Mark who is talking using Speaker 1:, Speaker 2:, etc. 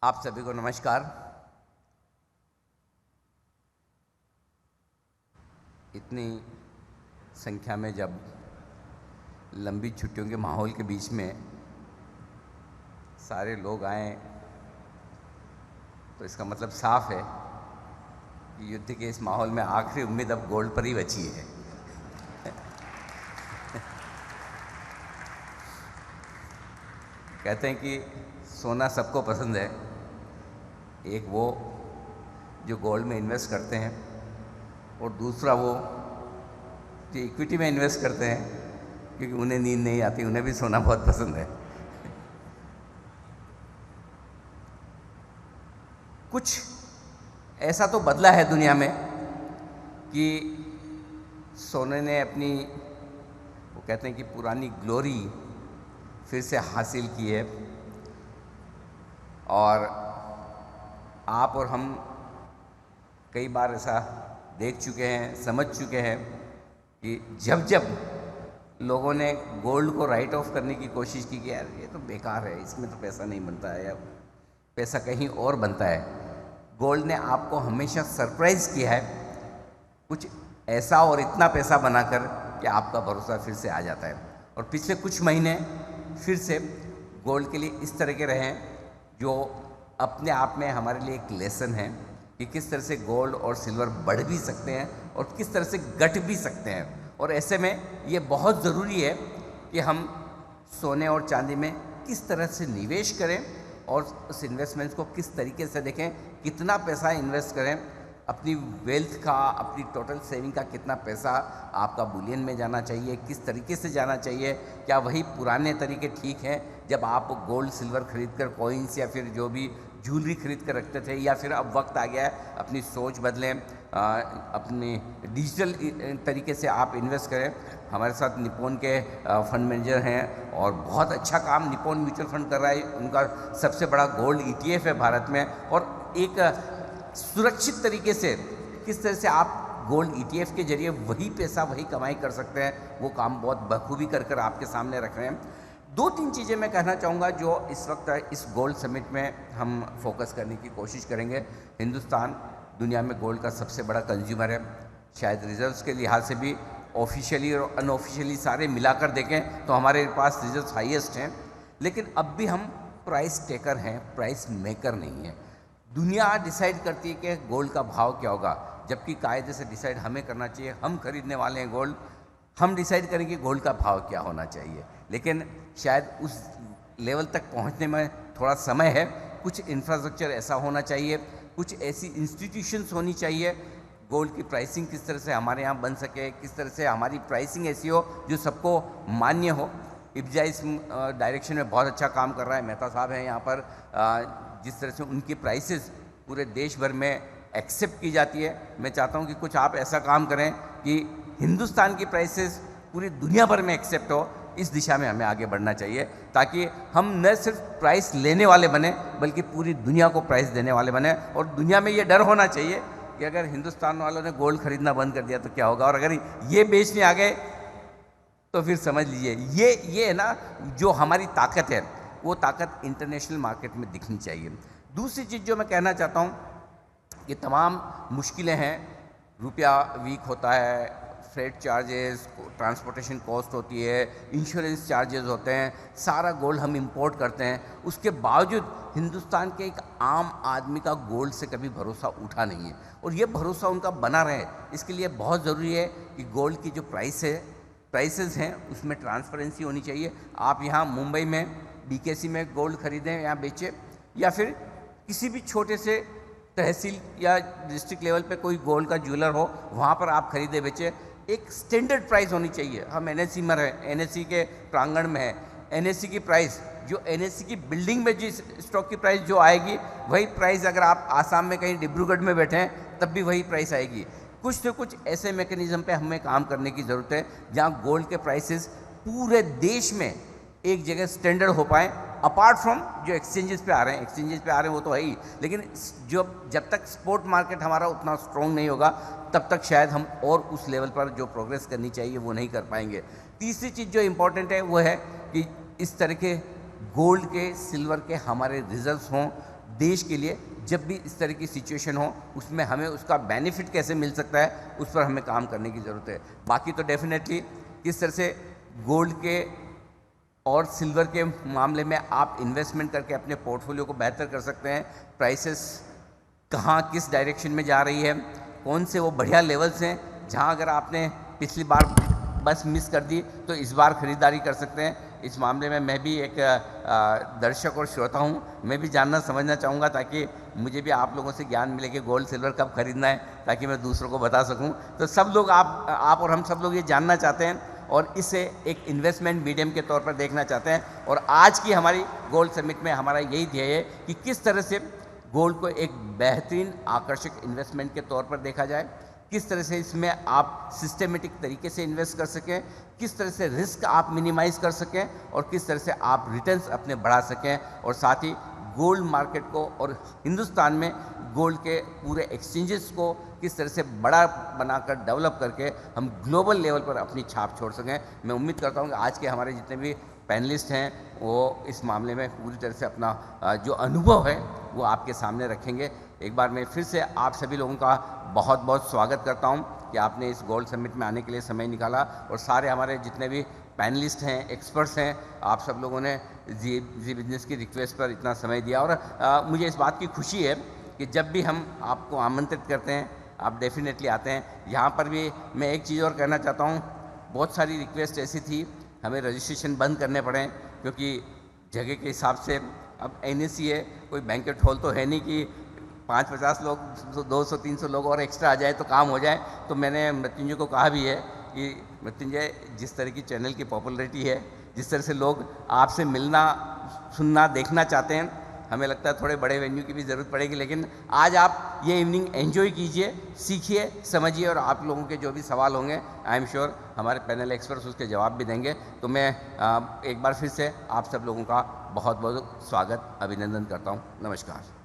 Speaker 1: आप सभी को नमस्कार। इतनी संख्या में जब लंबी छुट्टियों के माहौल के बीच में सारे लोग आए तो इसका मतलब साफ है कि युद्ध के इस माहौल में आखिरी उम्मीद अब गोल्ड पर ही बची है। कहते हैं कि सोना सबको पसंद है, एक वो जो गोल्ड में इन्वेस्ट करते हैं और दूसरा वो जो इक्विटी में इन्वेस्ट करते हैं, क्योंकि उन्हें नींद नहीं आती, उन्हें भी सोना बहुत पसंद है। कुछ ऐसा तो बदला है दुनिया में कि सोने ने अपनी, वो कहते हैं कि पुरानी ग्लोरी फिर से हासिल की है। और आप और हम कई बार ऐसा देख चुके हैं, समझ चुके हैं कि जब जब लोगों ने गोल्ड को राइट ऑफ करने की कोशिश की कि यार ये तो बेकार है, इसमें तो पैसा नहीं बनता है या पैसा कहीं और बनता है, गोल्ड ने आपको हमेशा सरप्राइज़ किया है कुछ ऐसा और इतना पैसा बनाकर कि आपका भरोसा फिर से आ जाता है। और पिछले कुछ महीने फिर से गोल्ड के लिए इस तरह के रहे हैं जो अपने आप में हमारे लिए एक लेसन है कि किस तरह से गोल्ड और सिल्वर बढ़ भी सकते हैं और किस तरह से घट भी सकते हैं। और ऐसे में ये बहुत ज़रूरी है कि हम सोने और चांदी में किस तरह से निवेश करें और उस इन्वेस्टमेंट्स को किस तरीके से देखें, कितना पैसा इन्वेस्ट करें, अपनी वेल्थ का, अपनी टोटल सेविंग का कितना पैसा आपका बुलियन में जाना चाहिए, किस तरीके से जाना चाहिए, क्या वही पुराने तरीके ठीक हैं जब आप गोल्ड सिल्वर खरीद कर कॉइन्स या फिर जो भी ज्वेलरी खरीद कर रखते थे, या फिर अब वक्त आ गया है अपनी सोच बदलें, अपने डिजिटल तरीके से आप इन्वेस्ट करें। हमारे साथ निप्पॉन के फंड मैनेजर हैं और बहुत अच्छा काम निप्पॉन म्यूचुअल फंड कर रहा है। उनका सबसे बड़ा गोल्ड ETF है भारत में, और एक सुरक्षित तरीके से किस तरह से आप गोल्ड ETF के जरिए वही पैसा वही कमाई कर सकते हैं, वो काम बहुत बखूबी कर आपके सामने रख रहे हैं। दो तीन चीज़ें मैं कहना चाहूँगा जो इस वक्त इस गोल्ड समिट में हम फोकस करने की कोशिश करेंगे। हिंदुस्तान दुनिया में गोल्ड का सबसे बड़ा कंज्यूमर है, शायद रिजर्व्स के लिहाज से भी ऑफिशियली और अनऑफिशियली सारे मिलाकर देखें तो हमारे पास रिजर्व्स हाईएस्ट हैं, लेकिन अब भी हम प्राइस टेकर हैं, प्राइस मेकर नहीं हैं। दुनिया डिसाइड करती है कि गोल्ड का भाव क्या होगा, जबकि कायदे से डिसाइड हमें करना चाहिए। हम खरीदने वाले हैं गोल्ड, हम डिसाइड करेंगे गोल्ड का भाव क्या होना चाहिए, लेकिन शायद उस लेवल तक पहुंचने में थोड़ा समय है। कुछ इंफ्रास्ट्रक्चर ऐसा होना चाहिए, कुछ ऐसी इंस्टीट्यूशंस होनी चाहिए, गोल्ड की प्राइसिंग किस तरह से हमारे यहाँ बन सके, किस तरह से हमारी प्राइसिंग ऐसी हो जो सबको मान्य हो। इब्जा इस डायरेक्शन में बहुत अच्छा काम कर रहा है, मेहता साहब हैं यहाँ पर। जिस तरह से उनकी प्राइसेस पूरे देश भर में एक्सेप्ट की जाती है, मैं चाहता हूँ कि कुछ आप ऐसा काम करें कि हिंदुस्तान की प्राइसेस पूरी दुनिया भर में एक्सेप्ट हो। इस दिशा में हमें आगे बढ़ना चाहिए ताकि हम न सिर्फ प्राइस लेने वाले बने बल्कि पूरी दुनिया को प्राइस देने वाले बने। और दुनिया में ये डर होना चाहिए कि अगर हिंदुस्तान वालों ने गोल्ड खरीदना बंद कर दिया तो क्या होगा, और अगर ये बेचने आ गए तो फिर समझ लीजिए ये है ना जो हमारी ताकत है, वो ताकत इंटरनेशनल मार्केट में दिखनी चाहिए। दूसरी चीज़ जो मैं कहना चाहता हूँ कि तमाम मुश्किलें हैं, रुपया वीक होता है, फ्रेट चार्जेस, ट्रांसपोर्टेशन कॉस्ट होती है, इंश्योरेंस चार्जेस होते हैं, सारा गोल्ड हम इंपोर्ट करते हैं, उसके बावजूद हिंदुस्तान के एक आम आदमी का गोल्ड से कभी भरोसा उठा नहीं है। और ये भरोसा उनका बना रहे, इसके लिए बहुत ज़रूरी है कि गोल्ड की जो प्राइसेस हैं उसमें ट्रांसपेरेंसी होनी चाहिए। आप यहाँ मुंबई में BKC में गोल्ड खरीदें या बेचें, या फिर किसी भी छोटे से तहसील या डिस्ट्रिक्ट लेवल पे कोई गोल्ड का ज्वेलर हो, वहाँ पर आप खरीदे बेचें, एक स्टैंडर्ड प्राइस होनी चाहिए। हम NSE में हैं, NSE के प्रांगण में है, NSE की प्राइस जो NSE की बिल्डिंग में जिस स्टॉक की प्राइस जो आएगी वही प्राइस अगर आप आसाम में कहीं डिब्रूगढ़ में बैठे हैं तब भी वही प्राइस आएगी। कुछ तो कुछ ऐसे मैकेनिज्म पे हमें काम करने की ज़रूरत है जहाँ गोल्ड के प्राइसेस पूरे देश में एक जगह स्टैंडर्ड हो पाए, अपार्ट फ्रॉम जो एक्सचेंजेस पे आ रहे हैं वो तो है ही, लेकिन जब तक स्पॉट मार्केट हमारा उतना स्ट्रॉन्ग नहीं होगा तब तक शायद हम और उस लेवल पर जो प्रोग्रेस करनी चाहिए वो नहीं कर पाएंगे। तीसरी चीज़ जो इम्पोर्टेंट है वो है कि इस तरह के गोल्ड के, सिल्वर के हमारे रिजर्व्स हों, देश के लिए जब भी इस तरह की सिचुएशन हो उसमें हमें उसका बेनिफिट कैसे मिल सकता है उस पर हमें काम करने की ज़रूरत है। बाकी तो डेफिनेटली किस तरह से गोल्ड के और सिल्वर के मामले में आप इन्वेस्टमेंट करके अपने पोर्टफोलियो को बेहतर कर सकते हैं। प्राइसेस कहाँ किस डायरेक्शन में जा रही है, कौन से वो बढ़िया लेवल्स हैं जहाँ अगर आपने पिछली बार बस मिस कर दी तो इस बार ख़रीदारी कर सकते हैं। इस मामले में मैं भी एक दर्शक और श्रोता हूँ, मैं भी जानना समझना चाहूँगा ताकि मुझे भी आप लोगों से ज्ञान मिले कि गोल्ड सिल्वर कब खरीदना है, ताकि मैं दूसरों को बता सकूँ। तो सब लोग आप और हम सब लोग ये जानना चाहते हैं और इसे एक इन्वेस्टमेंट मीडियम के तौर पर देखना चाहते हैं। और आज की हमारी गोल्ड समिट में हमारा यही ध्येय है कि किस तरह से गोल्ड को एक बेहतरीन आकर्षक इन्वेस्टमेंट के तौर पर देखा जाए, किस तरह से इसमें आप सिस्टेमेटिक तरीके से इन्वेस्ट कर सकें, किस तरह से रिस्क आप मिनिमाइज कर सकें और किस तरह से आप रिटर्न्स अपने बढ़ा सकें, और साथ ही गोल्ड मार्केट को और हिंदुस्तान में गोल्ड के पूरे एक्सचेंजेस को किस तरह से बड़ा बनाकर डेवलप करके हम ग्लोबल लेवल पर अपनी छाप छोड़ सकें। मैं उम्मीद करता हूँ कि आज के हमारे जितने भी पैनलिस्ट हैं वो इस मामले में पूरी तरह से अपना जो अनुभव है वो आपके सामने रखेंगे। एक बार मैं फिर से आप सभी लोगों का बहुत बहुत स्वागत करता हूं कि आपने इस गोल्ड समिट में आने के लिए समय निकाला, और सारे हमारे जितने भी पैनलिस्ट हैं, एक्सपर्ट्स हैं, आप सब लोगों ने जी बिजनेस की रिक्वेस्ट पर इतना समय दिया। और मुझे इस बात की खुशी है कि जब भी हम आपको आमंत्रित करते हैं आप डेफिनेटली आते हैं। यहाँ पर भी मैं एक चीज़ और कहना चाहता हूँ, बहुत सारी रिक्वेस्ट ऐसी थी हमें रजिस्ट्रेशन बंद करने पड़े क्योंकि जगह के हिसाब से अब NSE है, कोई बैंकेट हॉल तो है नहीं कि 5-50 लोग 200-300 लोग और एक्स्ट्रा आ जाए तो काम हो जाए। तो मैंने मृत्युंजय को कहा भी है कि मृत्युंजय, जिस तरह की चैनल की पॉपुलैरिटी है, जिस तरह से लोग आपसे मिलना सुनना देखना चाहते हैं, हमें लगता है थोड़े बड़े वेन्यू की भी ज़रूरत पड़ेगी। लेकिन आज आप ये इवनिंग एंजॉय कीजिए, सीखिए, समझिए, और आप लोगों के जो भी सवाल होंगे आई एम श्योर हमारे पैनल एक्सपर्ट्स उसके जवाब भी देंगे। तो मैं एक बार फिर से आप सब लोगों का बहुत बहुत स्वागत अभिनंदन करता हूँ। नमस्कार।